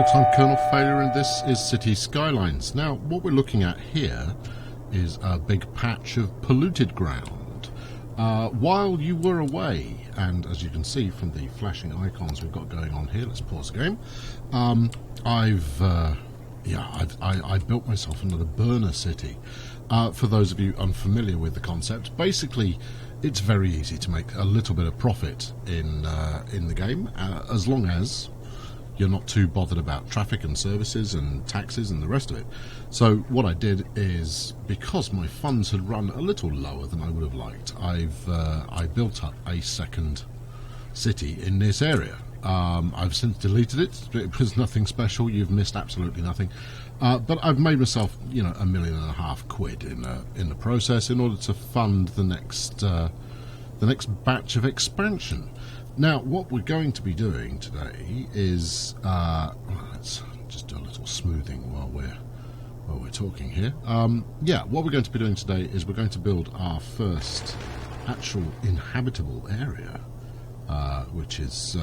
folks, I'm Colonel Failure and this is City Skylines. Now, what we're looking at here is a big patch of polluted ground. While you were away, and as you can see from the flashing icons we've got going on here, let's pause the game, I built myself another burner city. For those of you unfamiliar with the concept, basically it's very easy to make a little bit of profit in the game, as long as you're not too bothered about traffic and services and taxes and the rest of it. So what I did is, because my funds had run a little lower than I would have liked, I built up a second city in this area. I've since deleted it. It was nothing special. You've missed absolutely nothing. But I've made myself, £1.5 million in the process in order to fund the next batch of expansion. Now, what we're going to be doing today is let's just do a little smoothing while we're talking here. What we're going to be doing today is we're going to build our first actual inhabitable area, which is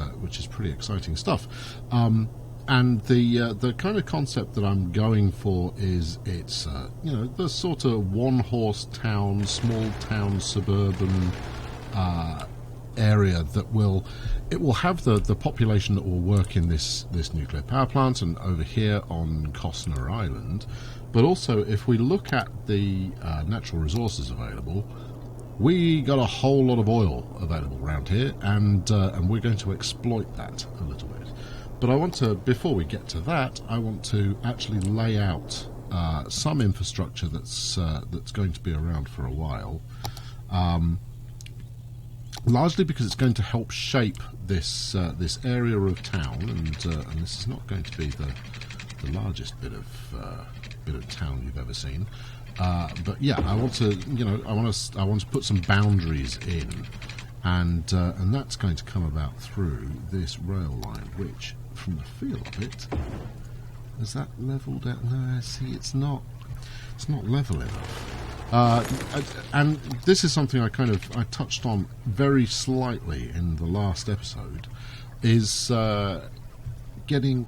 pretty exciting stuff. And the kind of concept that I'm going for is it's the sort of one-horse town, small town, suburban area that will have the population that will work in this nuclear power plant and over here on Costner Island. But also, if we look at the natural resources available, we got a whole lot of oil available around here, and we're going to exploit that a little bit. But I want to, before we get to that, I want to actually lay out some infrastructure that's going to be around for a while. Largely because it's going to help shape this area of town, and this is not going to be the largest bit of town you've ever seen. But yeah, I want to put some boundaries in, and that's going to come about through this rail line, which, from the feel of it, is that leveled out? No, see, it's not level enough. And this is something I touched on very slightly in the last episode, is getting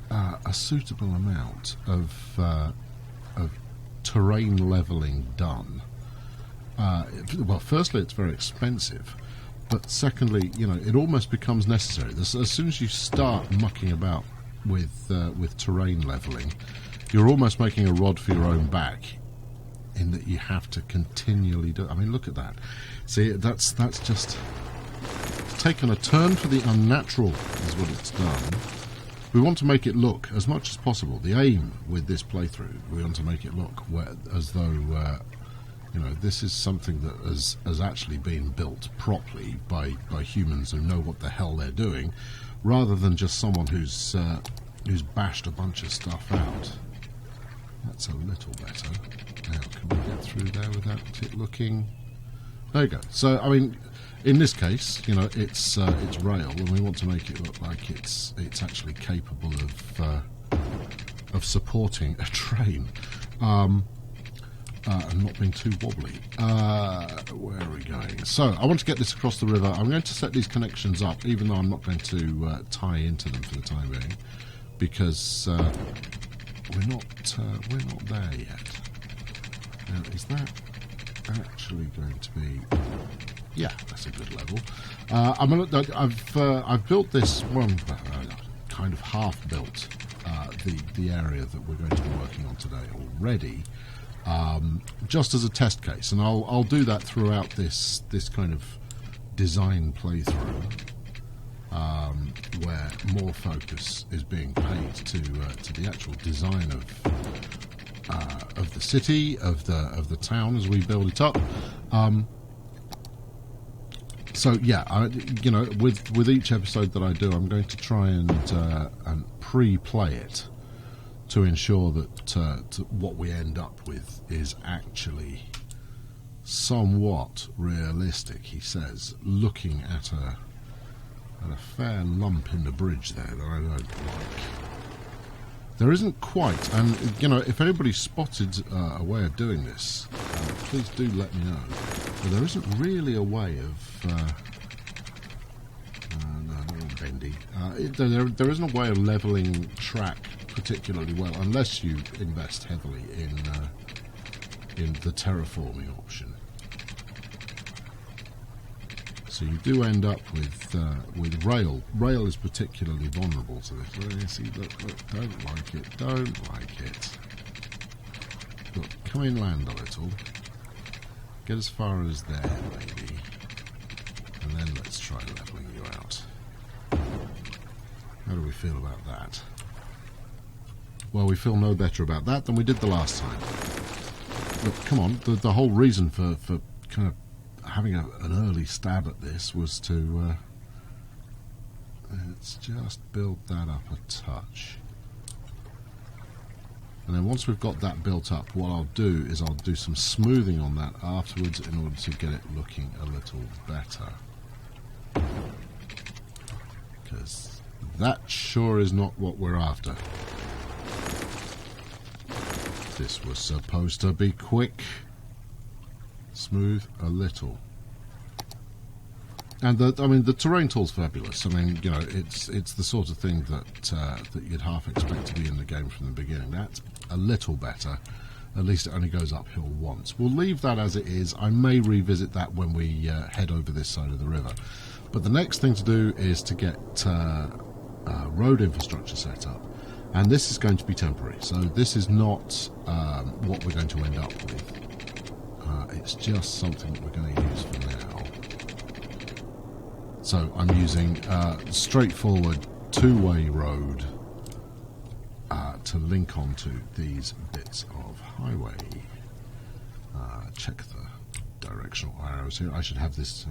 a suitable amount of terrain leveling done. Well, firstly, it's very expensive, but secondly, it almost becomes necessary. As soon as you start mucking about with terrain leveling, you're almost making a rod for your own back, in that you have to continually do. I mean, look at that. See, that's just taken a turn for the unnatural, is what it's done. We want to make it look as much as possible. The aim with this playthrough, we want to make it look as though this is something that has actually been built properly by humans who know what the hell they're doing, rather than just someone who's bashed a bunch of stuff out. That's a little better. Now, can we get through there without it looking? There you go. So, I mean, in this case, it's rail, and we want to make it look like it's actually capable of supporting a train, and not being too wobbly. Where are we going? So, I want to get this across the river. I'm going to set these connections up, even though I'm not going to tie into them for the time being, because we're not there yet. Now, is that actually going to be? Yeah, that's a good level. I've built this one, kind of half built the area that we're going to be working on today already, just as a test case, and I'll do that throughout this kind of design playthrough, where more focus is being paid to the actual design of the city, of the town as we build it up. So yeah, with each episode that I do, I'm going to try and pre-play it to ensure that what we end up with is actually somewhat realistic. He says, looking at a fair lump in the bridge there that I don't like. There isn't quite, and if anybody's spotted a way of doing this, please do let me know. But there isn't really a way of. No, I don't want to bendy. There isn't a way of levelling track particularly well unless you invest heavily in the terraforming option. So you do end up with rail. Rail is particularly vulnerable to this. Well, see, look, don't like it, don't like it. Look, come inland a little. Get as far as there, maybe. And then let's try levelling you out. How do we feel about that? Well, we feel no better about that than we did the last time. Look, come on, the whole reason for kind of having an early stab at this was to let's just build that up a touch, and then once we've got that built up, what I'll do is I'll do some smoothing on that afterwards in order to get it looking a little better, because that sure is not what we're after. This was supposed to be quick. Smooth a little. And the terrain tool's fabulous. I mean, you know, it's the sort of thing that you'd half expect to be in the game from the beginning. That's a little better. At least it only goes uphill once. We'll leave that as it is. I may revisit that when we head over this side of the river. But the next thing to do is to get road infrastructure set up. And this is going to be temporary. So this is not what we're going to end up with. It's just something that we're going to use for now. So I'm using straightforward two-way road to link onto these bits of highway. Check the directional arrows here. I should have this.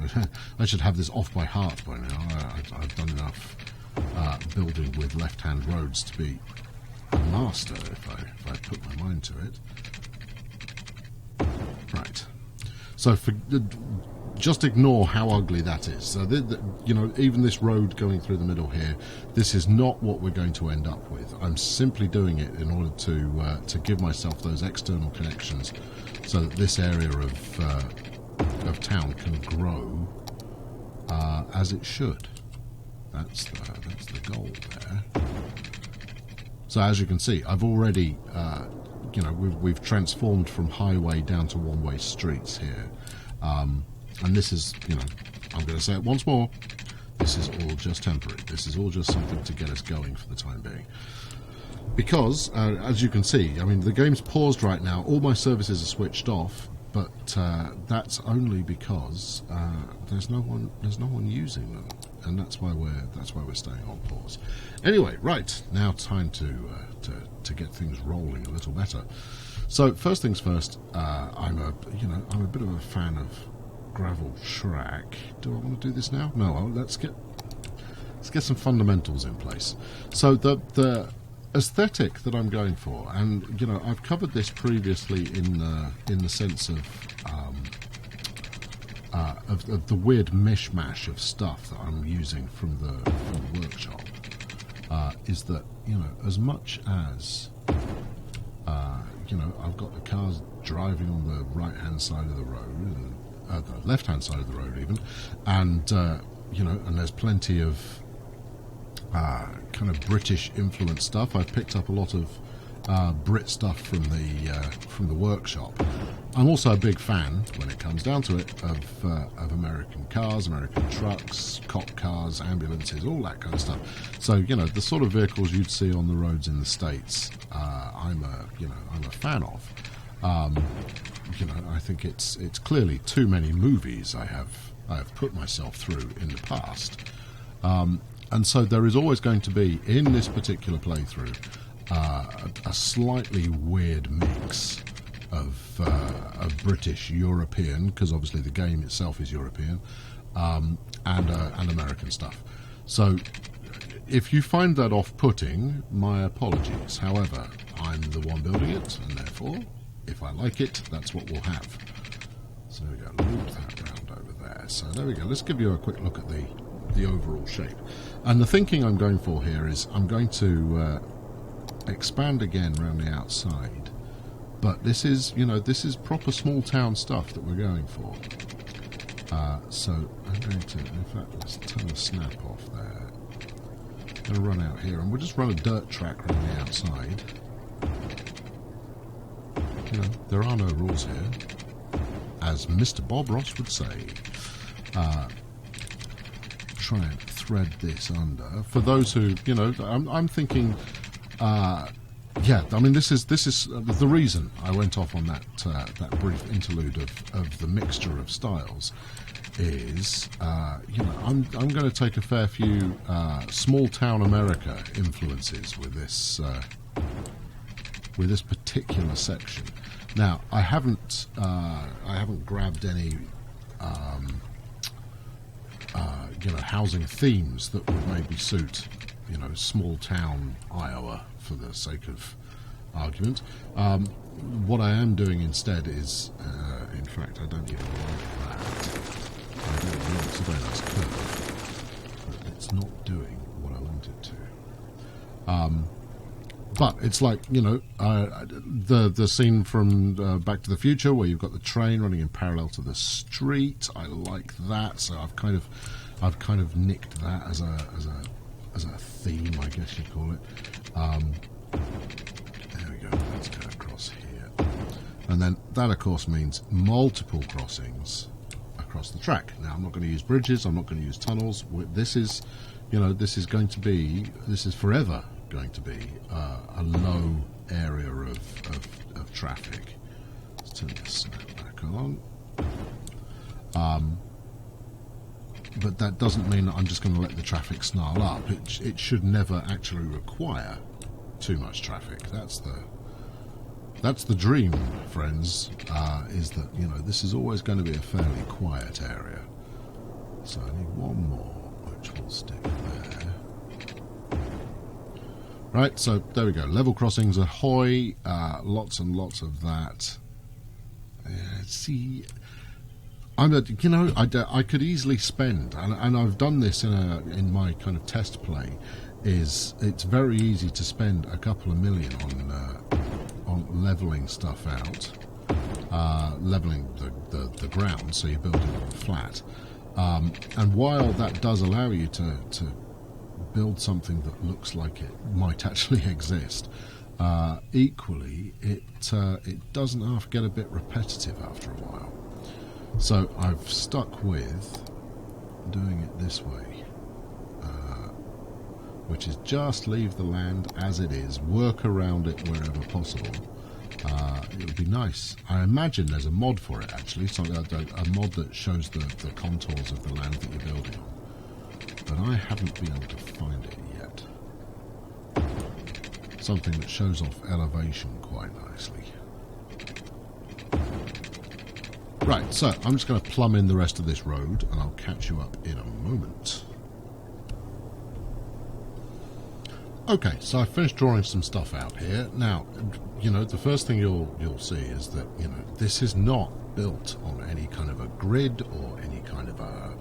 I should have this off by heart by now. I've done enough building with left-hand roads to be a master if I put my mind to it. Right. So just ignore how ugly that is. So you know, even this road going through the middle here, this is not what we're going to end up with. I'm simply doing it in order to give myself those external connections, so that this area of town can grow as it should. That's the goal there. So as you can see, I've already you know, we've transformed from highway down to one-way streets here, and this is, you know, I'm going to say it once more, this is all just temporary. This is all just something to get us going for the time being, because as you can see, I mean, the game's paused right now. All my services are switched off, but that's only because there's no one using them, and that's why we're staying on pause. Anyway, right, now time to get things rolling a little better. So first things first, I'm a bit of a fan of gravel track. Do I want to do this now? No. Let's get some fundamentals in place. So the aesthetic that I'm going for, and you know, I've covered this previously in the sense of the weird mishmash of stuff that I'm using from the workshop, is that, you know, as much as you know, I've got the cars driving on the right-hand side of the road, and the left-hand side of the road even, and you know, and there's plenty of kind of British influence stuff. I've picked up a lot of Brit stuff from the workshop. I'm also a big fan, when it comes down to it, of American cars, American trucks, cop cars, ambulances, all that kind of stuff. So, you know, the sort of vehicles you'd see on the roads in the States, I'm a fan of. You know, I think it's clearly too many movies I have put myself through in the past, and so there is always going to be, in this particular playthrough, a slightly weird mix of British European, because obviously the game itself is European, and American stuff. So if you find that off-putting, my apologies. However, I'm the one building it, and therefore, if I like it, that's what we'll have. So there we go, loop that round over there. So there we go, let's give you a quick look at the overall shape. And the thinking I'm going for here is I'm going to expand again around the outside, but this is, you know, this is proper small town stuff that we're going for. So I'm going to, in fact, let's turn the snap off there. going to run out here, and we'll just run a dirt track around the outside. You know, there are no rules here, as Mr. Bob Ross would say. Try and thread this under. For those who, you know, I'm thinking, yeah, I mean, this is the reason I went off on that brief interlude of the mixture of styles. Is you know, I'm going to take a fair few small town America influences with this particular section. Now, I haven't grabbed any you know, housing themes that would maybe suit, you know, small town Iowa for the sake of argument. What I am doing instead is, in fact, I don't even like that. I don't know, it's a very nice curve, but it's not doing what I want it to. But it's like, you know, the scene from Back to the Future where you've got the train running in parallel to the street. I like that, so I've kind of nicked that as a theme, I guess you'd call it. There we go. Let's go across here, and then that, of course, means multiple crossings across the track. Now, I'm not going to use bridges. I'm not going to use tunnels. This is, you know, this is forever going to be a low area of traffic. Let's turn this back on. But that doesn't mean that I'm just going to let the traffic snarl up. It should never actually require too much traffic. That's the dream, friends. Is that, you know, this is always going to be a fairly quiet area. So I need one more, which will stick there. Right, so there we go. Level crossings ahoy! Lots and lots of that. See, you know, I could easily spend, and I've done this in my kind of test play. It's very easy to spend a couple of million on leveling stuff out, leveling the ground, so you're building it flat. And while that does allow you to build something that looks like it might actually exist, equally it doesn't half get a bit repetitive after a while. So I've stuck with doing it this way, which is just leave the land as it is, work around it wherever possible. It would be nice. I imagine there's a mod for it, actually, so a mod that shows the contours of the land that you're building on. But I haven't been able to find it yet. Something that shows off elevation quite nicely. Right, so I'm just going to plumb in the rest of this road, and I'll catch you up in a moment. Okay, so I finished drawing some stuff out here. Now, you know, the first thing you'll see is that, you know, this is not built on any kind of a grid or any kind of a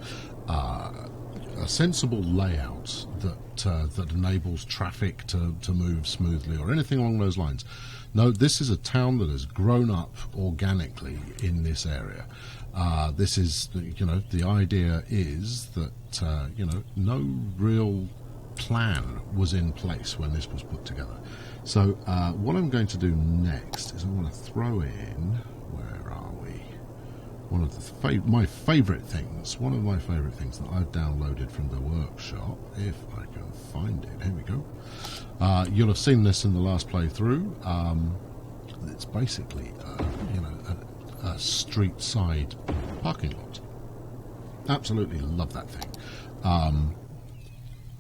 sensible layout that enables traffic to move smoothly or anything along those lines. No, this is a town that has grown up organically in this area. This is, you know, the idea is that, you know, no real plan was in place when this was put together. So what I'm going to do next is I'm going to throw in, where are we? One of my favourite things, one of my favourite things that I've downloaded from the workshop, if I can find it. Here we go. You'll have seen this in the last playthrough. It's basically, you know, a street side parking lot. Absolutely love that thing.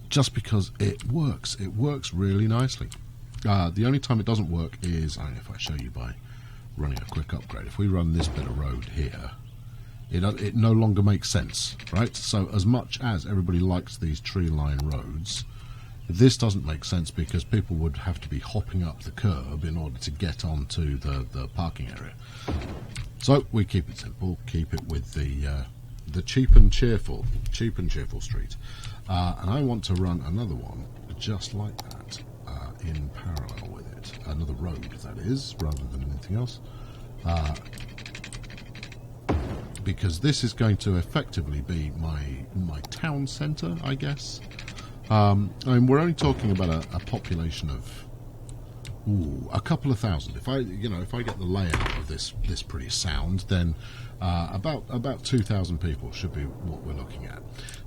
Just because it works really nicely. The only time it doesn't work is, I don't know if I show you by running a quick upgrade. If we run this bit of road here, it no longer makes sense, right? So as much as everybody likes these tree line roads, this doesn't make sense because people would have to be hopping up the curb in order to get onto the parking area. So we keep it simple, keep it with the cheap and cheerful street. And I want to run another one just like that, in parallel with it. Another road, that is, rather than anything else. Because this is going to effectively be my town centre, I guess. I mean, we're only talking about a population of a couple of thousand. If I get the layout of this pretty sound, then about 2,000 people should be what we're looking at.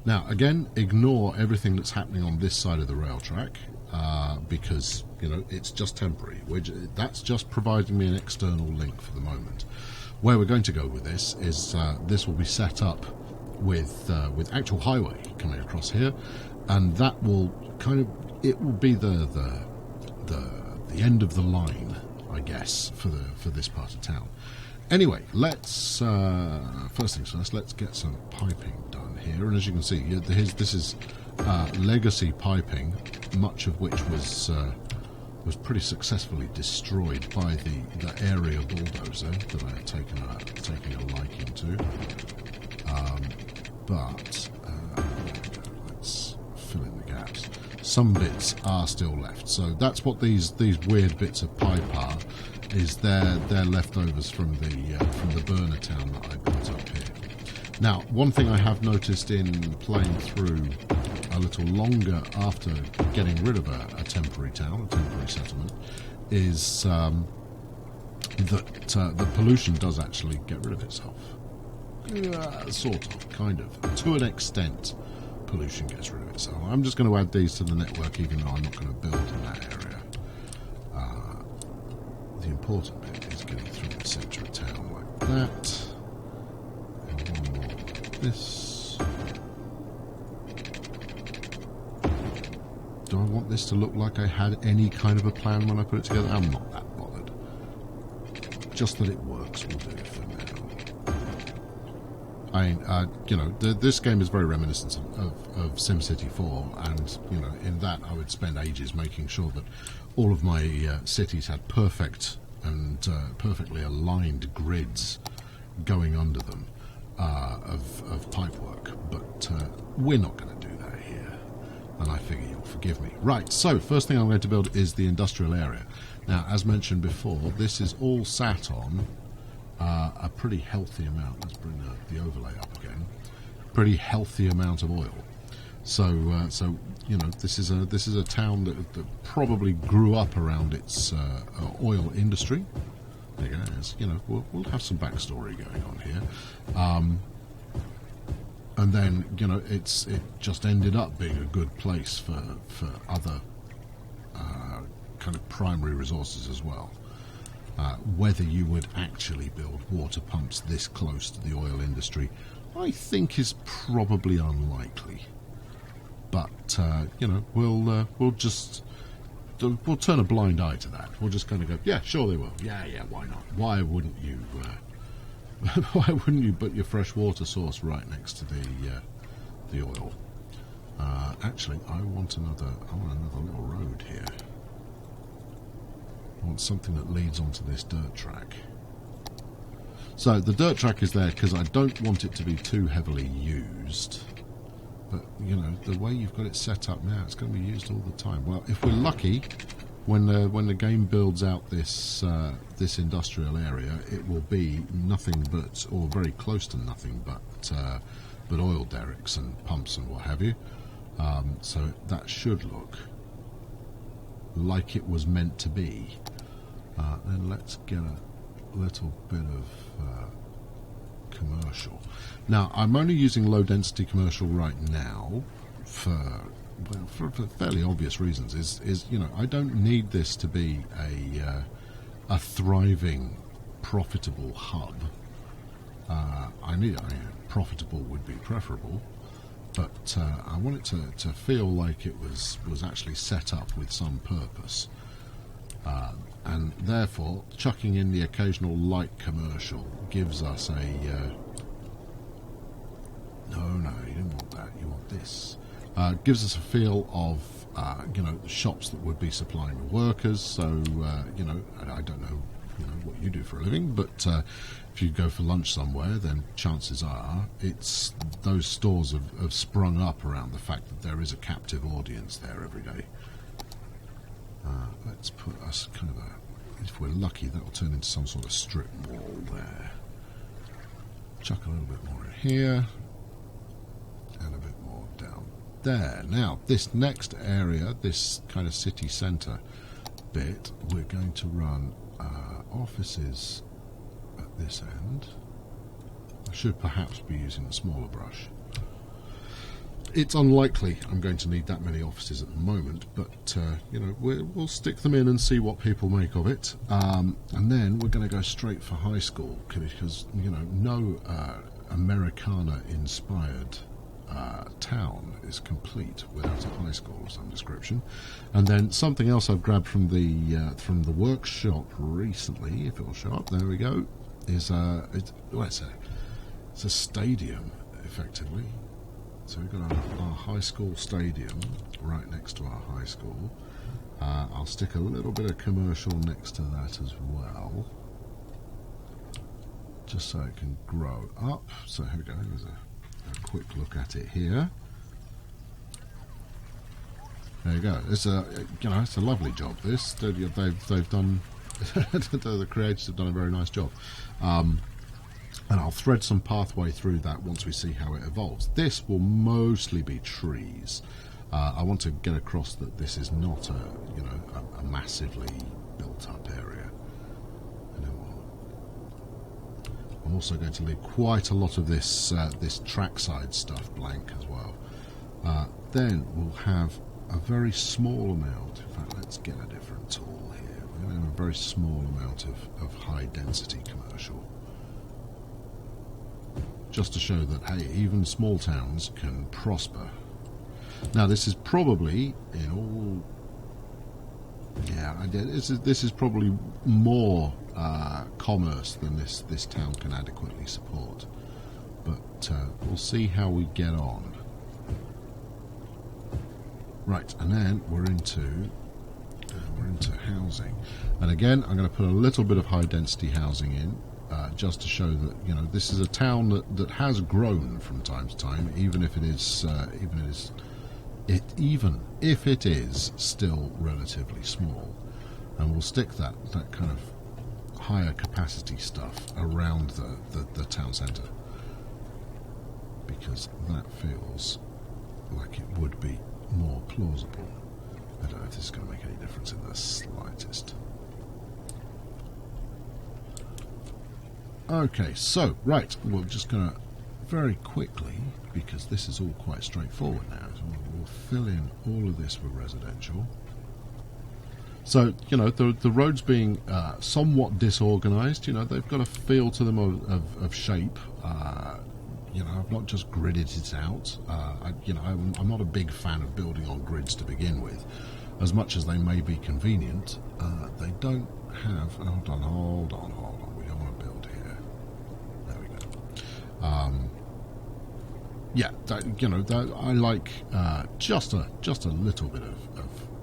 Now, again, ignore everything that's happening on this side of the rail track because it's just temporary. That's just providing me an external link for the moment. Where we're going to go with this is this will be set up with actual highway coming across here, and that will it will be the end of the line, I guess, for this part of town. Anyway, let's first things first. Let's get some piping done here, and as you can see, this is legacy piping, much of which was pretty successfully destroyed by the area bulldozer that I had taken a liking to. But let's fill in the gaps. Some bits are still left, so that's what these weird bits of pipe are. Is they're leftovers from the burner town that I built up here. Now, one thing I have noticed in playing through a little longer after getting rid of a temporary town, a temporary settlement, is that the pollution does actually get rid of itself. Sort of, kind of. To an extent, pollution gets rid of itself. I'm just going to add these to the network, even though I'm not going to build in that area. The important bit is getting through the centre of town like that. And one more like this. Do I want this to look like I had any kind of a plan when I put it together? I'm not that bothered. Just that it works will do for now. This game is very reminiscent of SimCity 4, and in that I would spend ages making sure that all of my cities had perfect and perfectly aligned grids going under them of pipework. But we're not going to do that here, and I figure you'll forgive me. Right, so first thing I'm going to build is the industrial area. Now, as mentioned before, this is all sat on a pretty healthy amount. Let's bring the overlay up again. Pretty healthy amount of oil. So this is a town that probably grew up around its oil industry. There you go. We'll have some backstory going on here. And then it just ended up being a good place for other kind of primary resources as well. Whether you would actually build water pumps this close to the oil industry, I think is probably unlikely. But we'll turn a blind eye to that. We'll just kind of go, yeah, sure they will. Yeah, why not? Why wouldn't you? Why wouldn't you put your fresh water source right next to the oil? Actually, I want another little road here. I want something that leads onto this dirt track. So the dirt track is there because I don't want it to be too heavily used. But the way you've got it set up now, it's going to be used all the time. Well, if we're lucky, when the game builds out this industrial area, it will be nothing but, or very close to nothing but oil derricks and pumps and what have you. So that should look like it was meant to be. Then let's get a little bit of commercial. Now, I'm only using low density commercial right now for fairly obvious reasons. Is I don't need this to be a thriving, profitable hub. Profitable would be preferable, but I want it to feel like it was actually set up with some purpose. And therefore, chucking in the occasional light commercial gives us a... No, you don't want that, you want this. Gives us a feel of, shops that would be supplying the workers, so, I don't know, what you do for a living, but if you go for lunch somewhere, then chances are it's those stores have sprung up around the fact that there is a captive audience there every day. Let's put us kind of if we're lucky, that'll turn into some sort of strip mall there. Chuck a little bit more in here, and a bit more down there. Now, this next area, this kind of city centre bit, we're going to run offices at this end. I should perhaps be using the smaller brush. It's unlikely I'm going to need that many offices at the moment, but you know, we'll stick them in and see what people make of it. And then we're going to go straight for high school, because you know, no Americana-inspired town is complete without a high school of some description. And then something else I've grabbed from the workshop recently, if it will show up, there we go, is it's a stadium, effectively. So we've got our high school stadium right next to our high school. I'll stick a little bit of commercial next to that as well, just so it can grow up. So here we go, there's a quick look at it here. There you go. It's it's a lovely job. This they've done. The creators have done a very nice job. And I'll thread some pathway through that once we see how it evolves. This will mostly be trees. I want to get across that this is not a massively built-up area. I'm also going to leave quite a lot of this this trackside stuff blank as well. Then we'll have a very small amount. In fact, let's get a different tool here. We're going to have a very small amount of high-density commercial, just to show that, hey, even small towns can prosper. Now, this is probably, in all... Yeah, this is probably more commerce than this town can adequately support. But we'll see how we get on. Right, and then we're into housing. And again, I'm going to put a little bit of high-density housing in, just to show that, you know, this is a town that has grown from time to time, even if it is still relatively small. And we'll stick that kind of higher capacity stuff around the town centre, because that feels like it would be more plausible. I don't know if this is going to make any difference in the slightest. Okay, so, right, we're just going to very quickly, because this is all quite straightforward now, so we'll fill in all of this with residential. So, you know, the roads being somewhat disorganised, you know, they've got a feel to them of shape. You know, I've not just gridded it out. I'm not a big fan of building on grids to begin with. As much as they may be convenient, they don't have... Hold on. We don't want to build here. There we go. Yeah, I like just a little bit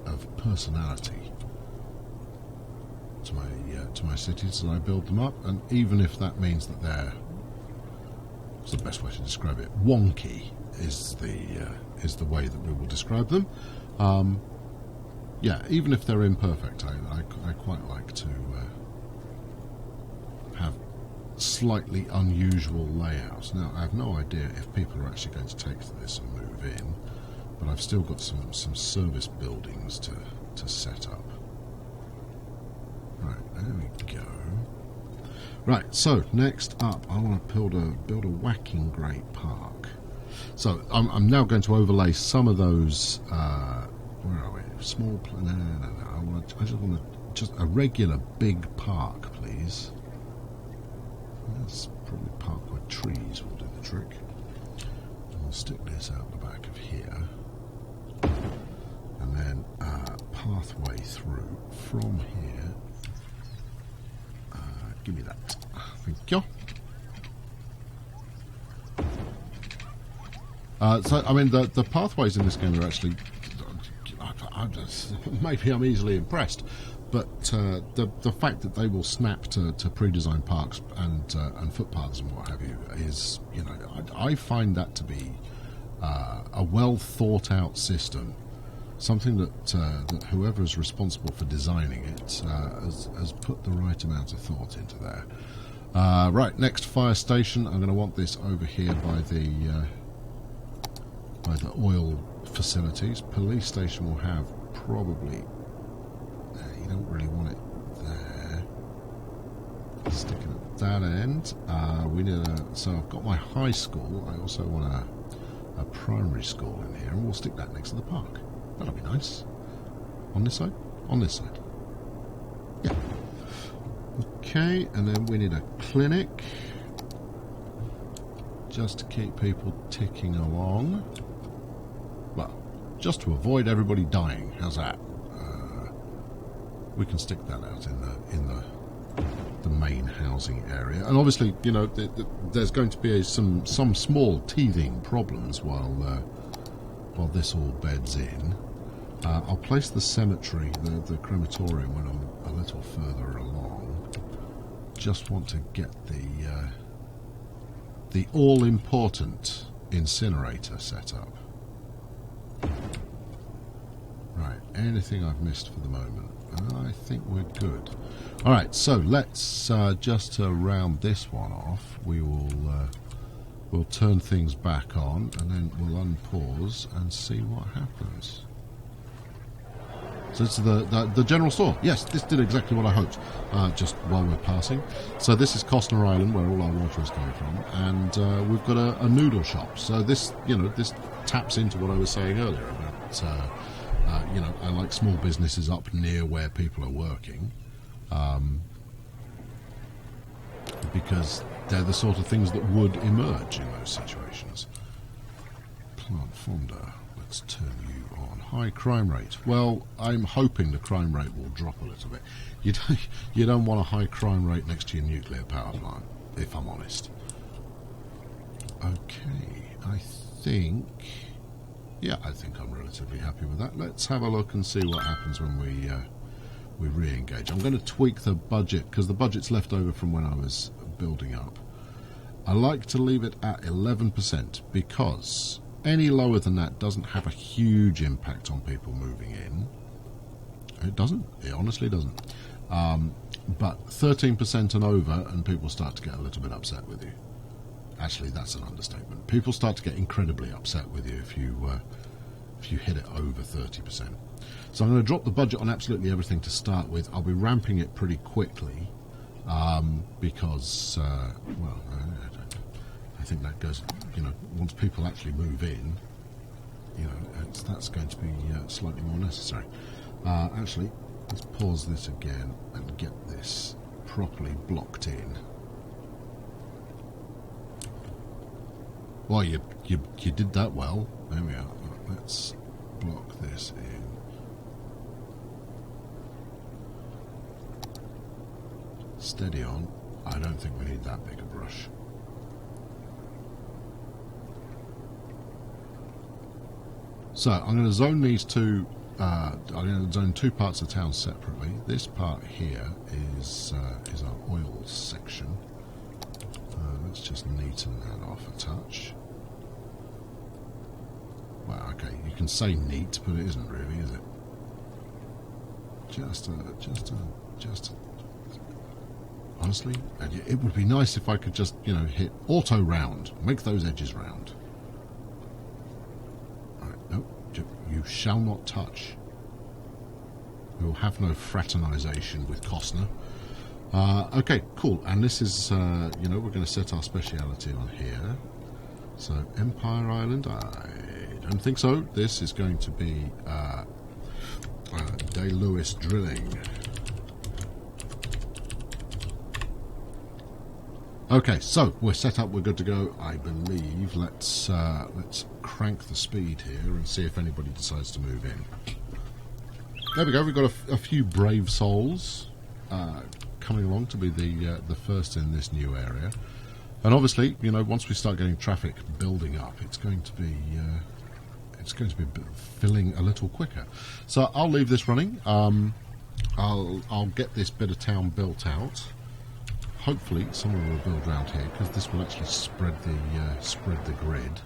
of personality to my cities as I build them up, and even if that means that they're... What's the best way to describe it? Wonky is the way that we will describe them. Yeah, even if they're imperfect, I quite like to have slightly unusual layouts. Now, I have no idea if people are actually going to take to this and move in, but I've still got some service buildings to set up. Right, there we go. Right, so next up, I want to build a whacking great park. So I'm now going to overlay some of those. Where are we? Small. No. I just want a regular big park, please. Let's probably park where trees will do the trick. I'll stick this out the back of here, and then pathway through from here. Give me that. Thank you. So, I mean, the pathways in this game are actually... maybe I'm easily impressed, but the fact that they will snap to pre-designed parks and footpaths and what have you is, you know, I find that to be a well thought out system. Something that whoever is responsible for designing it has put the right amount of thought into there. Right, next fire station. I'm going to want this over here by the oil facilities. Police station will have probably... you don't really want it there. Stick it at that end. We need a... So I've got my high school. I also want a primary school in here, and we'll stick that next to the park. That'll be nice. On this side? On this side. Yeah. Okay, and then we need a clinic. Just to keep people ticking along. Well, just to avoid everybody dying. How's that? We can stick that out in the main housing area. And obviously, you know, there's going to be some small teething problems while this all beds in. I'll place the cemetery, the crematorium, when I'm a little further along. Just want to get the all-important incinerator set up. Right, anything I've missed for the moment? I think we're good. Alright, so let's just to round this one off, we'll turn things back on, and then we'll unpause and see what happens. So it's the general store. Yes, this did exactly what I hoped, just while we're passing. So this is Costner Island, where all our water is coming from, and we've got a noodle shop. So this, you know, this taps into what I was saying earlier about, you know, I like small businesses up near where people are working, because they're the sort of things that would emerge in those situations. Plant Fonda. Let's turn you on. High crime rate. Well, I'm hoping the crime rate will drop a little bit. You don't want a high crime rate next to your nuclear power plant, if I'm honest. Okay, I think I'm relatively happy with that. Let's have a look and see what happens when we re-engage. I'm going to tweak the budget, because the budget's left over from when I was building up. I like to leave it at 11%, because any lower than that doesn't have a huge impact on people moving in. It doesn't. It honestly doesn't. But 13% and over, and people start to get a little bit upset with you. Actually, that's an understatement. People start to get incredibly upset with you if you hit it over 30%. So I'm going to drop the budget on absolutely everything to start with. I'll be ramping it pretty quickly, because, well, I think that goes, you know, once people actually move in, you know, that's going to be slightly more necessary. Actually, let's pause this again and get this properly blocked in. Well, you did that well. There we are. Let's block this in. Steady on. I don't think we need that big a brush. So I'm going to zone these two. I'm going to zone two parts of town separately. This part here is our oil section. Let's just neaten that off a touch. Well, okay, you can say neat, but it isn't really, is it? Just honestly, it would be nice if I could just, you know, hit auto round, make those edges round. You shall not touch. We will have no fraternization with Costner. Okay, cool. And this is, you know, we're going to set our speciality on here. So, Empire Island, I don't think so. This is going to be Day-Lewis drilling. Okay, so we're set up, we're good to go, I believe. Let's crank the speed here and see if anybody decides to move in. There we go, we've got a few brave souls coming along to be the first in this new area. And obviously, you know, once we start getting traffic building up, it's going to be filling a little quicker. So I'll leave this running. I'll get this bit of town built out. Hopefully someone will build around here, because this will actually spread the grid.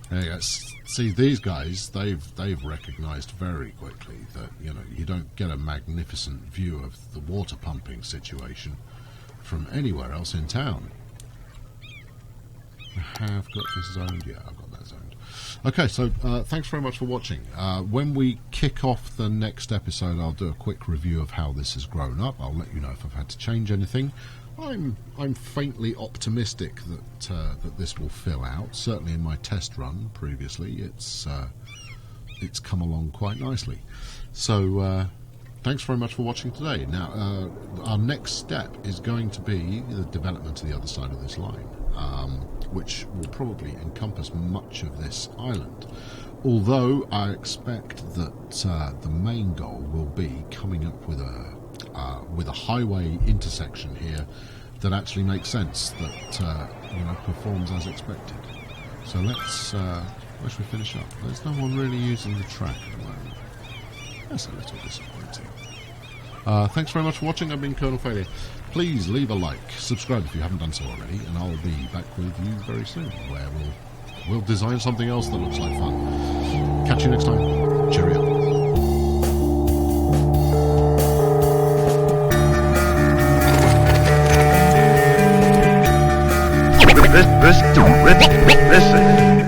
There you go. See, these guys, they've recognised very quickly that, you know, you don't get a magnificent view of the water pumping situation from anywhere else in town. I have got this zoned. Yeah, I've got that zoned. Okay, so thanks very much for watching. When we kick off the next episode, I'll do a quick review of how this has grown up. I'll let you know if I've had to change anything. I'm faintly optimistic that this will fill out. Certainly in my test run previously, it's come along quite nicely. So thanks very much for watching today. Now, our next step is going to be the development of the other side of this line, which will probably encompass much of this island. Although I expect that the main goal will be coming up with a highway intersection here that actually makes sense, that performs as expected. So let's where should we finish up? There's no one really using the track at the moment. That's a little disappointing. Thanks very much for watching. I've been Colonel Failure. Please leave a like, subscribe if you haven't done so already, and I'll be back with you very soon, where we'll design something else that looks like fun. Catch you next time. Cheerio. Listen.